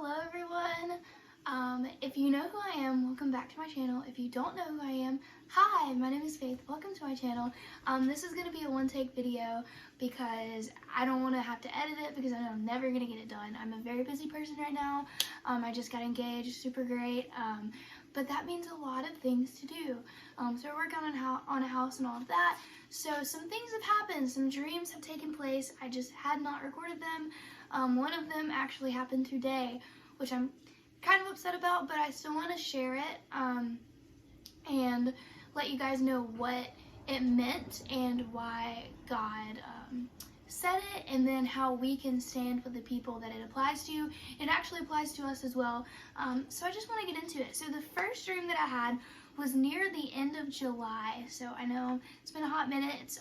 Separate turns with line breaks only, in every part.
Hello everyone. If you know who I am, welcome back to my channel. If you don't know who I am, hi, my name is Faith. Welcome to my channel. This is going to be a one-take video because I don't want to have to edit it because I know I'm never going to get it done. I'm a very busy person right now. I just got engaged, super great. But that means a lot of things to do. So we're working on a house and all of that. So some things have happened, some dreams have taken place. I just had not recorded them. One of them actually happened today, which I'm kind of upset about, but I still want to share it and let you guys know what it meant and why God said it, and then how we can stand with the people that it applies to. It actually applies to us as well. So I just want to get into it. So the first dream that I had was near the end of July. So I know it's been a hot minute. It's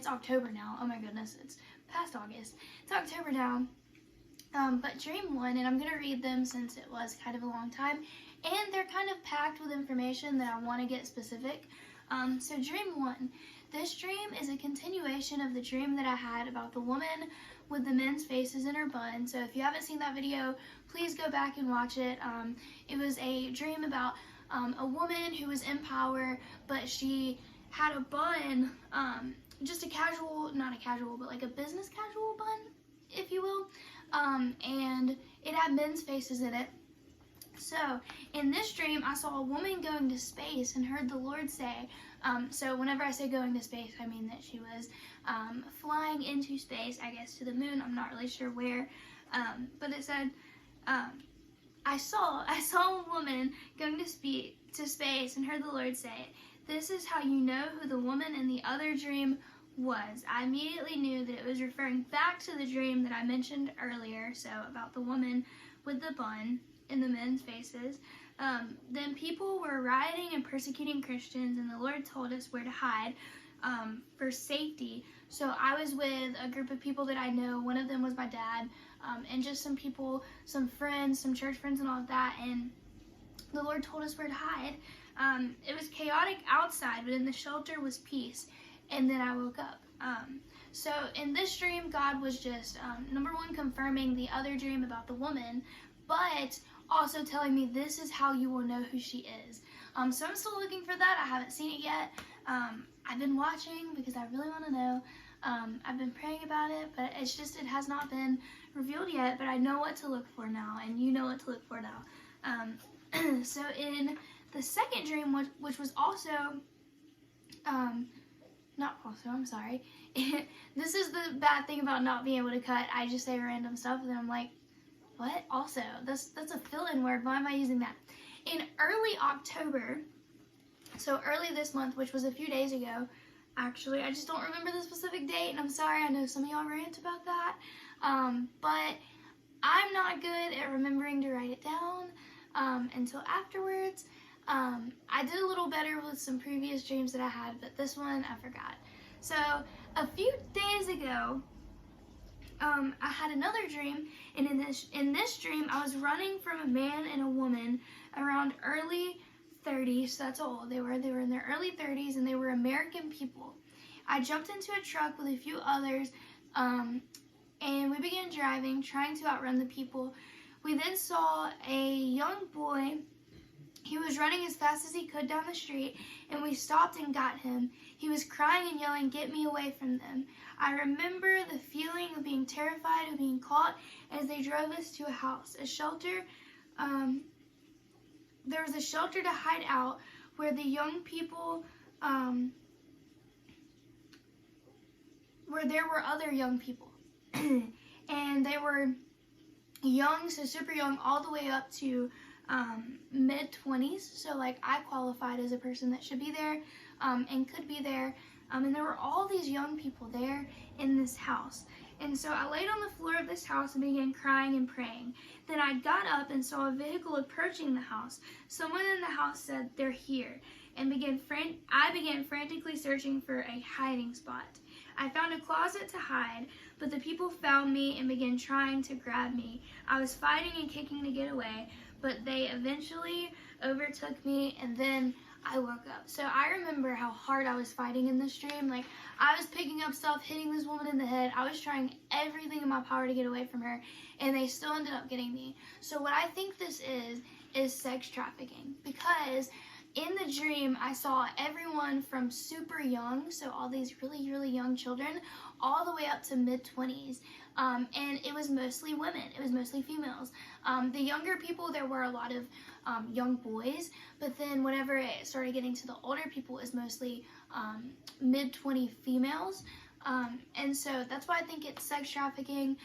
October now. Oh my goodness, it's past August. It's October now. But dream one, and I'm going to read them since it was kind of a long time, and they're kind of packed with information that I want to get specific. So dream one. This dream is a continuation of the dream that I had about the woman with the men's faces in her bun. So if you haven't seen that video, please go back and watch it. It was a dream about a woman who was in power, but she had a bun, just a casual, not a casual, but like a business casual bun, if you will. And it had men's faces in it. So in this dream, I saw a woman going to space and heard the Lord say, so whenever I say going to space, I mean that she was flying into space, I guess to the moon. I'm not really sure where, but it said, I saw a woman going to space and heard the Lord say, "This is how you know who the woman in the other dream was." I immediately knew that it was referring back to the dream that I mentioned earlier, so about the woman with the bun in the men's faces. Then people were rioting and persecuting Christians, and the Lord told us where to hide for safety. So I was with a group of people that I know. One of them was my dad, and just some people, some friends, some church friends and all of that, and the Lord told us where to hide. It was chaotic outside, but in the shelter was peace. And then I woke up. So in this dream, God was just, number one, confirming the other dream about the woman, but also telling me this is how you will know who she is. So I'm still looking for that. I haven't seen it yet. I've been watching because I really want to know. I've been praying about it, but it's just, it has not been revealed yet, but I know what to look for now, and you know what to look for now. So in the second dream, which was also, I'm sorry. This is the bad thing about not being able to cut. I just say random stuff and then I'm like, what? Also, that's a fill-in word. Why am I using that? In early October, so early this month, which was a few days ago, actually, I just don't remember the specific date, and I'm sorry, I know some of y'all rant about that, but I'm not good at remembering to write it down until afterwards. I did a little better with some previous dreams that I had, but this one I forgot. So a few days ago, I had another dream, and in this dream, I was running from a man and a woman around early 30s. So that's old. They were in their early 30s, and they were American people. I jumped into a truck with a few others, and we began driving, trying to outrun the people. We then saw a young boy. He was running as fast as he could down the street, and we stopped and got him. He was crying and yelling, "Get me away from them." I remember the feeling of being terrified of being caught as they drove us to a house, a shelter. There was a shelter to hide out where the young people, where there were other young people. And they were young, so super young, all the way up to mid-20s, so like I qualified as a person that should be there and could be there, and there were all these young people there in this house. And so I laid on the floor of this house and began crying and praying. Then I got up and saw a vehicle approaching the house. Someone in the house said, "They're here," and I began frantically searching for a hiding spot. I found a closet to hide, but the people found me and began trying to grab me. I was fighting and kicking to get away, but they eventually overtook me, and then I woke up. So I remember how hard I was fighting in this dream. Like, I was picking up stuff, hitting this woman in the head. I was trying everything in my power to get away from her, and they still ended up getting me. So what I think this is sex trafficking, because in the dream, I saw everyone from super young, so all these really, really young children, all the way up to mid-20s. And it was mostly women. It was mostly females. The younger people, there were a lot of young boys, but then whenever it started getting to the older people, it was mostly mid-20 females. And so that's why I think it's sex trafficking.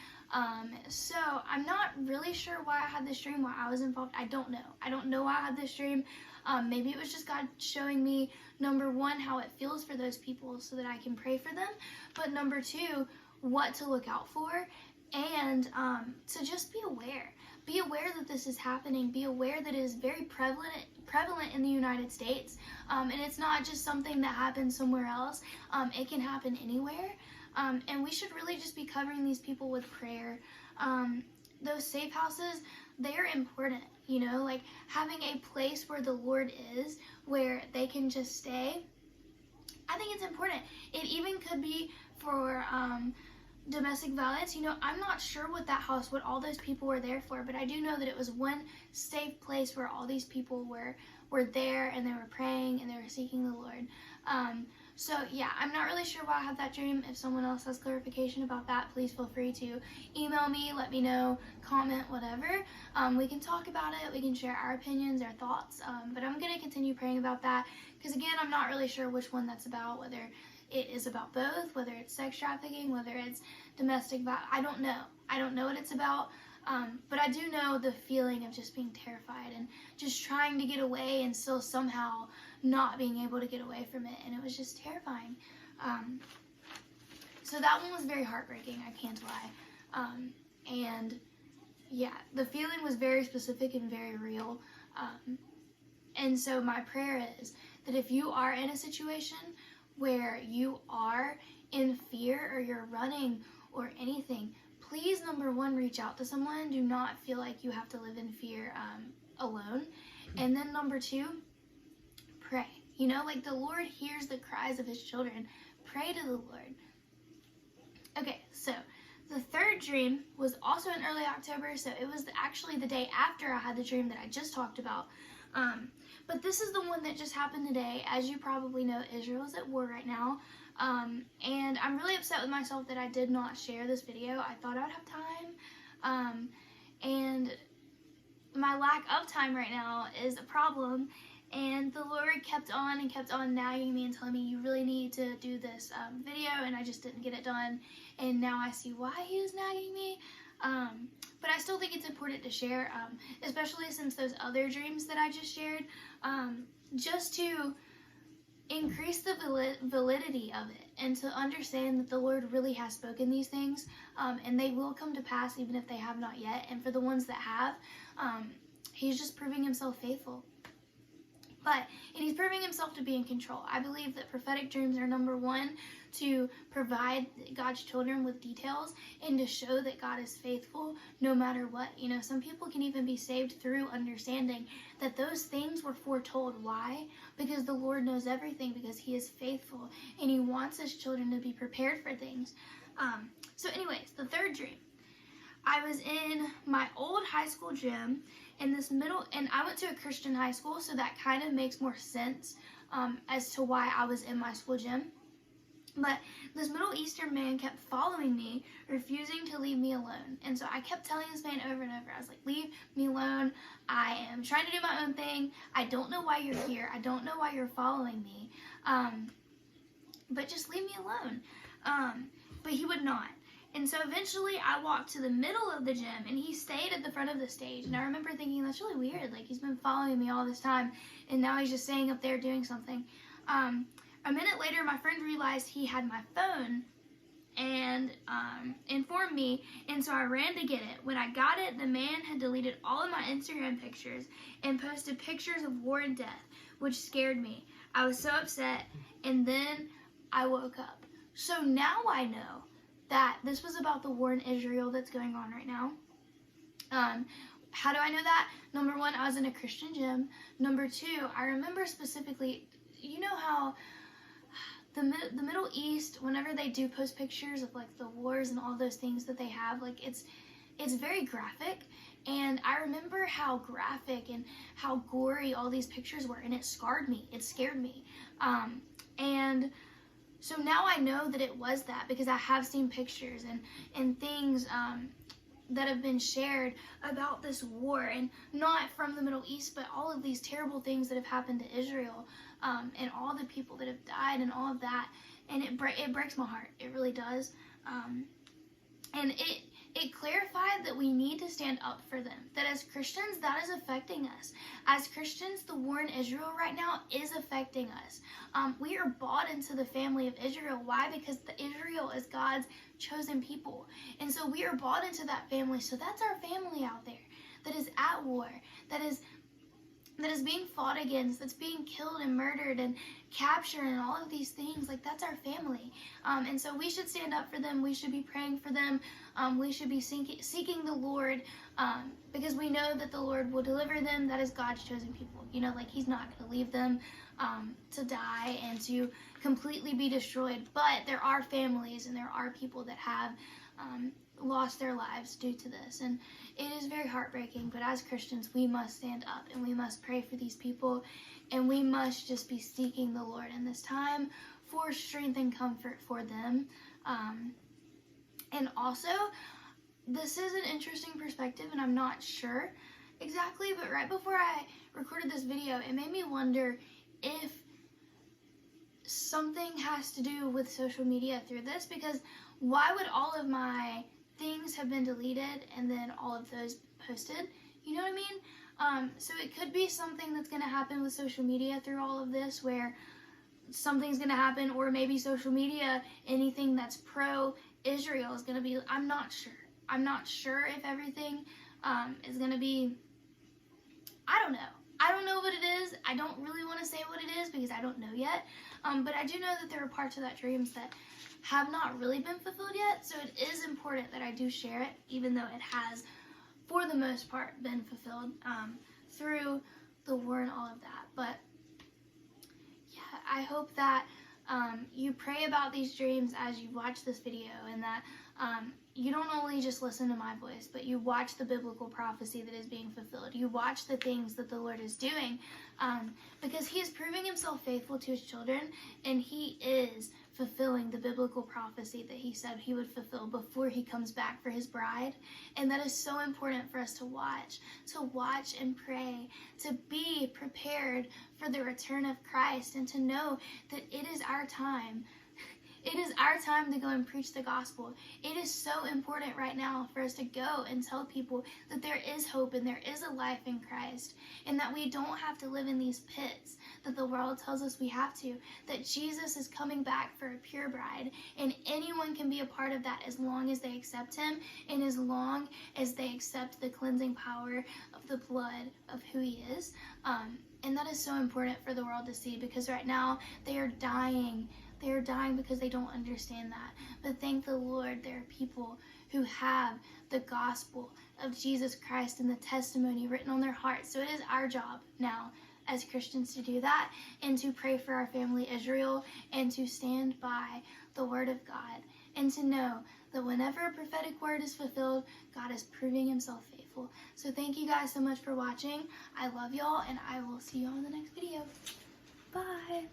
So I'm not really sure why I had this dream, why I was involved. I don't know. I don't know why I had this dream. Maybe it was just God showing me, number one, how it feels for those people so that I can pray for them, but number two, what to look out for, and to just be aware. Be aware that this is happening. Be aware that it is very prevalent in the United States, and it's not just something that happens somewhere else. It can happen anywhere, and we should really just be covering these people with prayer. Those safe houses, they're important, you know, like having a place where the Lord is, where they can just stay. I think it's important. It even could be for domestic violence. You know, I'm not sure what all those people were there for, but I do know that it was one safe place where all these people were there, and they were praying and they were seeking the Lord. So yeah, I'm not really sure why I had that dream. If someone else has clarification about that, please feel free to email me, let me know, comment, whatever. We can talk about it, we can share our opinions, our thoughts, but I'm going to continue praying about that, because again, I'm not really sure which one that's about, whether it is about both, whether it's sex trafficking, whether it's domestic violence. I don't know. I don't know what it's about. But I do know the feeling of just being terrified and just trying to get away and still somehow not being able to get away from it. And it was just terrifying. So that one was very heartbreaking, I can't lie. And yeah, the feeling was very specific and very real. And so my prayer is that if you are in a situation where you are in fear or you're running or anything, please, number one, reach out to someone. Do not feel like you have to live in fear alone. And then number two, pray. You know, like the Lord hears the cries of his children. Pray to the Lord. Okay, so the third dream was also in early October, so it was actually the day after I had the dream that I just talked about. But this is the one that just happened today. As you probably know, Israel is at war right now. And I'm really upset with myself that I did not share this video. I thought I would have time. And my lack of time right now is a problem. And the Lord kept on nagging me and telling me, you really need to do this video, and I just didn't get it done. And now I see why he was nagging me. But I still think it's important to share, especially since those other dreams that I just shared, just to increase the validity of it and to understand that the Lord really has spoken these things, and they will come to pass even if they have not yet. And for the ones that have, he's just proving himself faithful. And he's proving himself to be in control. I believe that prophetic dreams are number one, to provide God's children with details and to show that God is faithful no matter what. You know, some people can even be saved through understanding that those things were foretold. Why? Because the Lord knows everything, because he is faithful and he wants his children to be prepared for things. So anyways, the third dream. I was in my old high school gym and I went to a Christian high school, so that kind of makes more sense as to why I was in my school gym. But this Middle Eastern man kept following me, refusing to leave me alone. And so I kept telling this man over and over, I was like, leave me alone. I am trying to do my own thing. I don't know why you're here. I don't know why you're following me. But just leave me alone. But he would not. And so eventually I walked to the middle of the gym and he stayed at the front of the stage. And I remember thinking, that's really weird. Like, he's been following me all this time and now he's just staying up there doing something. A minute later, my friend realized he had my phone and informed me, and so I ran to get it. When I got it, the man had deleted all of my Instagram pictures and posted pictures of war and death, which scared me. I was so upset, and then I woke up. So now I know that this was about the war in Israel that's going on right now. How do I know that? Number one, I was in a Christian gym. Number two, I remember specifically, you know how the Middle East, whenever they do post pictures of like the wars and all those things that they have, like it's very graphic. And I remember how graphic and how gory all these pictures were, and it scarred me. It scared me. And so now I know that it was that, because I have seen pictures and things that have been shared about this war, and not from the Middle East, but all of these terrible things that have happened to Israel, and all the people that have died and all of that. And it breaks my heart. It really does. And it clarified that we need to stand up for them. That as Christians, that is affecting us. As Christians, the war in Israel right now is affecting us. We are bought into the family of Israel. Why? Because Israel is God's chosen people. And so we are bought into that family. So that's our family out there that is at war, that is being fought against, that's being killed and murdered and captured and all of these things. Like, that's our family. And so we should stand up for them. We should be praying for them. We should be seeking the Lord, because we know that the Lord will deliver them. That is God's chosen people. You know, like, he's not going to leave them to die and to completely be destroyed. But there are families and there are people that have lost their lives due to this, and it is very heartbreaking. But as Christians, we must stand up and we must pray for these people, and we must just be seeking the Lord in this time for strength and comfort for them. And also, this is an interesting perspective, and I'm not sure exactly, but right before I recorded this video, it made me wonder if something has to do with social media through this, because why would all of my things have been deleted and then all of those posted? You know what I mean? So it could be something that's going to happen with social media through all of this, where something's going to happen, or maybe social media, anything that's pro-Israel is going to be, I'm not sure. I'm not sure if everything is going to be, I don't know. I don't know what it is. I don't really want to say what it is because I don't know yet. But I do know that there are parts of that dreams that have not really been fulfilled yet. So it is important that I do share it, even though it has, for the most part, been fulfilled through the war and all of that. But yeah, I hope that you pray about these dreams as you watch this video, and that you don't only just listen to my voice, but you watch the biblical prophecy that is being fulfilled. You watch the things that the Lord is doing, because he is proving himself faithful to his children, and he is fulfilling the biblical prophecy that he said he would fulfill before he comes back for his bride. And that is so important for us to watch and pray, to be prepared for the return of Christ, and to know that it is our time. It is our time to go and preach the gospel. It is so important right now for us to go and tell people that there is hope and there is a life in Christ, and that we don't have to live in these pits that the world tells us we have to, that Jesus is coming back for a pure bride, and anyone can be a part of that as long as they accept him, and as long as they accept the cleansing power of the blood of who he is. And that is so important for the world to see, because right now they are dying. They are dying because they don't understand that. But thank the Lord, there are people who have the gospel of Jesus Christ and the testimony written on their hearts. So it is our job now as Christians to do that, and to pray for our family Israel, and to stand by the word of God, and to know that whenever a prophetic word is fulfilled, God is proving himself faithful. So thank you guys so much for watching. I love y'all, and I will see you on the next video. Bye.